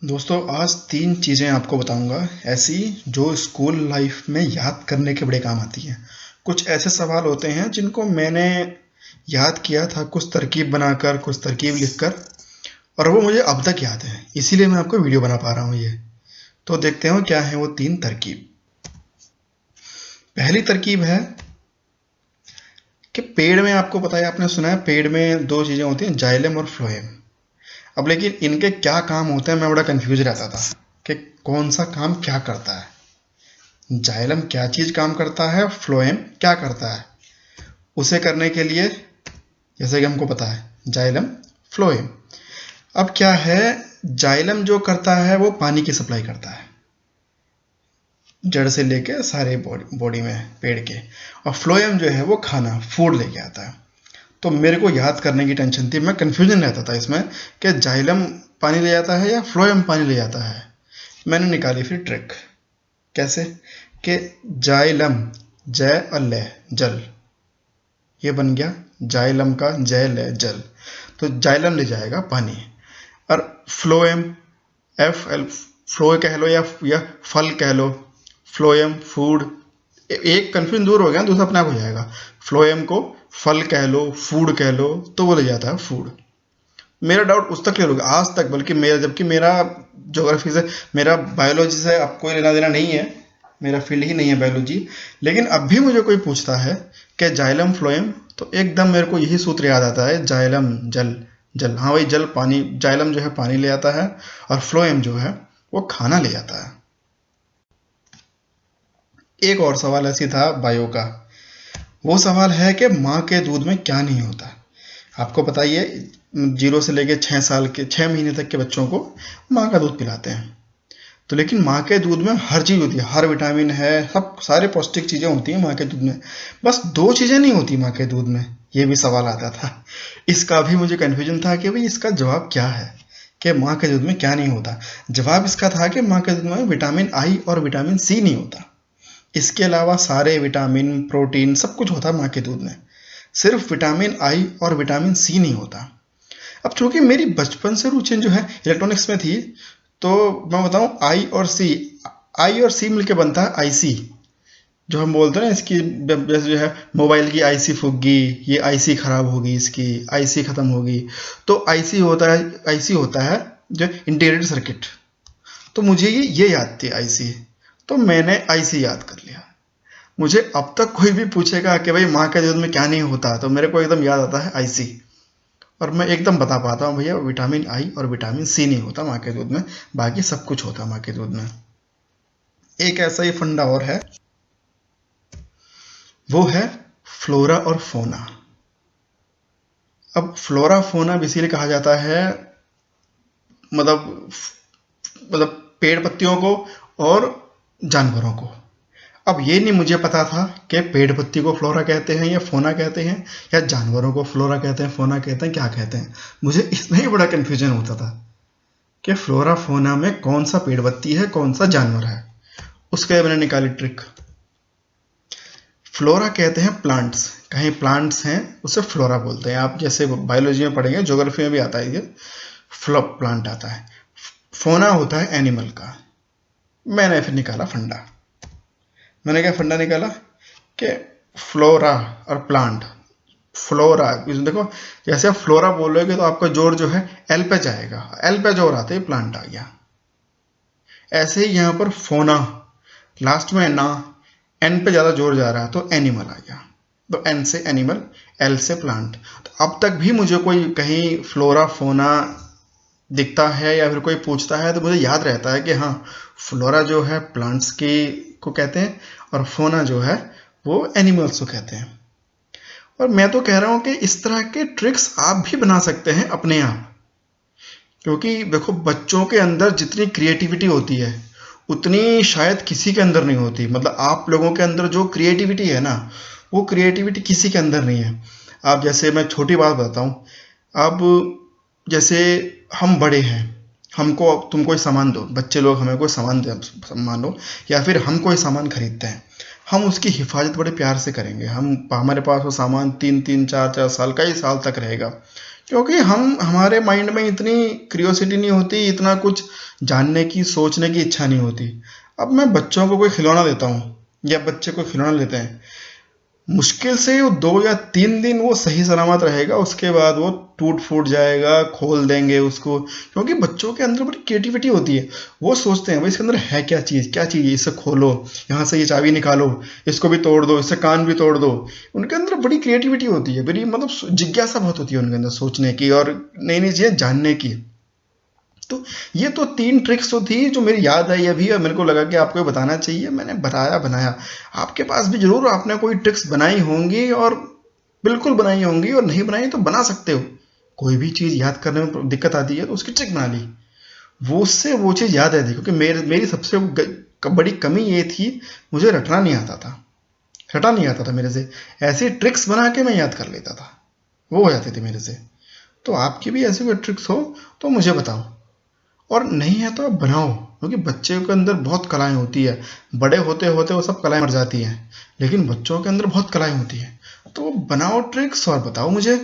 दोस्तों आज 3 चीज़ें आपको बताऊंगा ऐसी जो स्कूल लाइफ में याद करने के बड़े काम आती हैं। कुछ ऐसे सवाल होते हैं जिनको मैंने याद किया था कुछ तरकीब बनाकर, कुछ तरकीब लिखकर, और वो मुझे अब तक याद है, इसीलिए मैं आपको वीडियो बना पा रहा हूँ ये। तो देखते हैं क्या है वो 3 तरकीब। पहली तरकीब है कि पेड़ में, आपको पता है, आपने सुना है पेड़ में 2 चीज़ें होती हैं, जाइलम और फ्लोएम। अब लेकिन इनके क्या काम होते हैं मैं बड़ा कंफ्यूज रहता था कि कौन सा काम क्या करता है। जाइलम क्या चीज़ काम करता है, फ्लोएम क्या करता है। उसे करने के लिए जैसे कि हमको पता है जाइलम फ्लोएम। अब क्या है, जाइलम जो करता है वो पानी की सप्लाई करता है जड़ से लेके सारे बॉडी में पेड़ के, और फ्लोएम जो है वो खाना फूड लेके आता है। तो मेरे को याद करने की टेंशन थी, मैं कंफ्यूजन रहता था इसमें कि जाइलम पानी ले जाता है या फ्लोएम पानी ले जाता है। मैंने निकाली फिर ट्रिक। कैसे कि जाइलम, जय और लय, जल, ये बन गया जाइलम का जय लय जल। तो जाइलम ले जाएगा पानी, और फ्लोएम, एफ एल, फ्लो कह लो या फल कह लो, फ्लोएम फूड। एक कंफ्यूजन दूर हो गया, दूसरा अपने आप हो जाएगा। फ्लोएम को फल कह लो, फूड कह लो, तो वो ले जाता है फूड। मेरा डाउट उस तक क्लियर हो गया आज तक, बल्कि मेरा, जबकि मेरा ज्योग्राफी से, मेरा बायोलॉजी से अब कोई लेना देना नहीं है, मेरा फील्ड ही नहीं है बायोलॉजी। लेकिन अब भी मुझे कोई पूछता है कि जाइलम फ्लोएम, तो एकदम मेरे को यही सूत्र याद आता है, जाइलम जल, जल, हाँ वही जल, पानी। जाइलम जो है पानी ले आता है और फ्लोएम जो है वो खाना ले जाता है। एक और सवाल ऐसी था बायो का, वो सवाल है कि माँ के दूध में क्या नहीं होता। आपको पता ही है 0 से लेकर 6 साल के, 6 महीने तक के बच्चों को माँ का दूध पिलाते हैं। तो लेकिन माँ के दूध में हर चीज़ होती है, हर विटामिन है, सब सारे पौष्टिक चीज़ें होती हैं माँ के दूध में। बस 2 चीज़ें नहीं होती माँ के दूध में, ये भी सवाल आता था। इसका भी मुझे कन्फ्यूजन था कि भाई इसका जवाब क्या है कि माँ के दूध में क्या नहीं होता। जवाब इसका था कि माँ के दूध में विटामिन आई और विटामिन सी नहीं होता। इसके अलावा सारे विटामिन, प्रोटीन, सब कुछ होता है माँ के दूध में, सिर्फ विटामिन आई और विटामिन सी नहीं होता। अब चूंकि मेरी बचपन से रुचि जो है इलेक्ट्रॉनिक्स में थी, तो मैं बताऊं आई और सी मिलके बनता है आईसी, जो हम बोलते हैं ना इसकी, जैसे जो है मोबाइल की आईसी फूक गई, ये आईसी खराब होगी, इसकी आईसी खत्म होगी, तो आईसी होता है जो इंटीग्रेटेड सर्किट। तो मुझे ये याद थी आईसी, तो मैंने आईसी याद कर लिया। मुझे अब तक कोई भी पूछेगा कि भाई माँ के दूध में क्या नहीं होता, तो मेरे को एकदम याद आता है आईसी, और मैं एकदम बता पाता हूँ भैया विटामिन आई और विटामिन सी नहीं होता माँ के दूध में, बाकी सब कुछ होता माँ के दूध में। एक ऐसा ही फंडा और है, वो है फ्लोरा और फोना। अब फ्लोरा फोना इसीलिए कहा जाता है, मतलब पेड़ पत्तियों को और जानवरों को। अब ये नहीं मुझे पता था कि पेड़ पत्ती को फ्लोरा कहते हैं या फोना कहते हैं, या जानवरों को फ्लोरा कहते हैं, फोना कहते हैं, क्या कहते हैं। मुझे इसमें ही बड़ा कन्फ्यूजन होता था कि फ्लोरा फोना में कौन सा पेड़ पत्ती है, कौन सा जानवर है। उसके मैंने निकाली ट्रिक। फ्लोरा कहते हैं प्लांट्स, कहीं प्लांट्स हैं उसे फ्लोरा बोलते हैं। आप जैसे बायोलॉजी में पढ़ेंगे, ज्योग्राफी में भी आता है ये, प्लांट आता है। फोना होता है एनिमल का। मैंने फिर निकाला फंडा। मैंने क्या फंडा निकाला कि फ्लोरा और प्लांट। फ्लोरा, देखो जैसे आप फ्लोरा बोलोगे तो आपका जोर जो है एल पे जाएगा, एल पे जोर आते ही प्लांट आ गया। ऐसे ही यहाँ पर फोना, लास्ट में ना, एन पे ज़्यादा जोर जा रहा है तो एनिमल आ गया, तो एन से एनिमल, एल से प्लांट। तो अब तक भी मुझे कोई कहीं फ्लोरा फोना दिखता है या फिर कोई पूछता है तो मुझे याद रहता है कि हाँ, फ्लोरा जो है प्लांट्स की को कहते हैं और फोना जो है वो एनिमल्स को कहते हैं। और मैं तो कह रहा हूं कि इस तरह के ट्रिक्स आप भी बना सकते हैं अपने आप, क्योंकि देखो बच्चों के अंदर जितनी क्रिएटिविटी होती है उतनी शायद किसी के अंदर नहीं होती। मतलब आप लोगों के अंदर जो क्रिएटिविटी है ना, वो क्रिएटिविटी किसी के अंदर नहीं है। आप जैसे, मैं छोटी बात बताता हूँ, अब जैसे हम बड़े हैं, हमको तुम कोई सामान दो, बच्चे लोग हमें कोई सामान दे, मान लो, या फिर हम कोई सामान खरीदते हैं, हम उसकी हिफाजत बड़े प्यार से करेंगे। हमारे पास वो सामान 3-3, 4-4 साल, कई साल तक रहेगा, क्योंकि हम हमारे माइंड में इतनी क्यूरियोसिटी नहीं होती, इतना कुछ जानने की सोचने की इच्छा नहीं होती। अब मैं बच्चों को कोई खिलौना देता हूँ या बच्चे को खिलौना लेते हैं, मुश्किल से वो 2 या 3 दिन वो सही सलामत रहेगा, उसके बाद वो टूट फूट जाएगा, खोल देंगे उसको। क्योंकि बच्चों के अंदर बड़ी क्रिएटिविटी होती है, वो सोचते हैं भाई इसके अंदर है क्या चीज़, क्या चीज़ है, इसे खोलो, यहाँ से ये चाबी निकालो, इसको भी तोड़ दो, इससे कान भी तोड़ दो। उनके अंदर बड़ी क्रिएटिविटी होती है, बड़ी मतलब जिज्ञासा बहुत होती है उनके अंदर सोचने की और नई नई चीज़ें जानने की। तो ये तो 3 ट्रिक्स तो थी जो मेरी याद आई अभी, और मेरे को लगा कि आपको बताना चाहिए, मैंने बनाया। आपके पास भी जरूर आपने कोई ट्रिक्स बनाई होंगी, और बिल्कुल बनाई होंगी, और नहीं बनाई तो बना सकते हो। कोई भी चीज़ याद करने में दिक्कत आती है तो उसकी ट्रिक बना ली, वो उससे वो चीज़ याद रहती। क्योंकि मेरी सबसे बड़ी कमी ये थी, मुझे रटना नहीं आता था, रटा नहीं आता था मेरे से। ऐसी ट्रिक्स बना के मैं याद कर लेता था, वो हो जाती थी मेरे से। तो आपकी भी ऐसी कोई ट्रिक्स हो तो मुझे बताओ, और नहीं है तो आप बनाओ। क्योंकि बच्चे के अंदर बहुत कलाएं होती है, बड़े होते होते वो सब कलाएं मर जाती हैं, लेकिन बच्चों के अंदर बहुत कलाएं होती हैं। तो बनाओ ट्रिक्स और बताओ मुझे।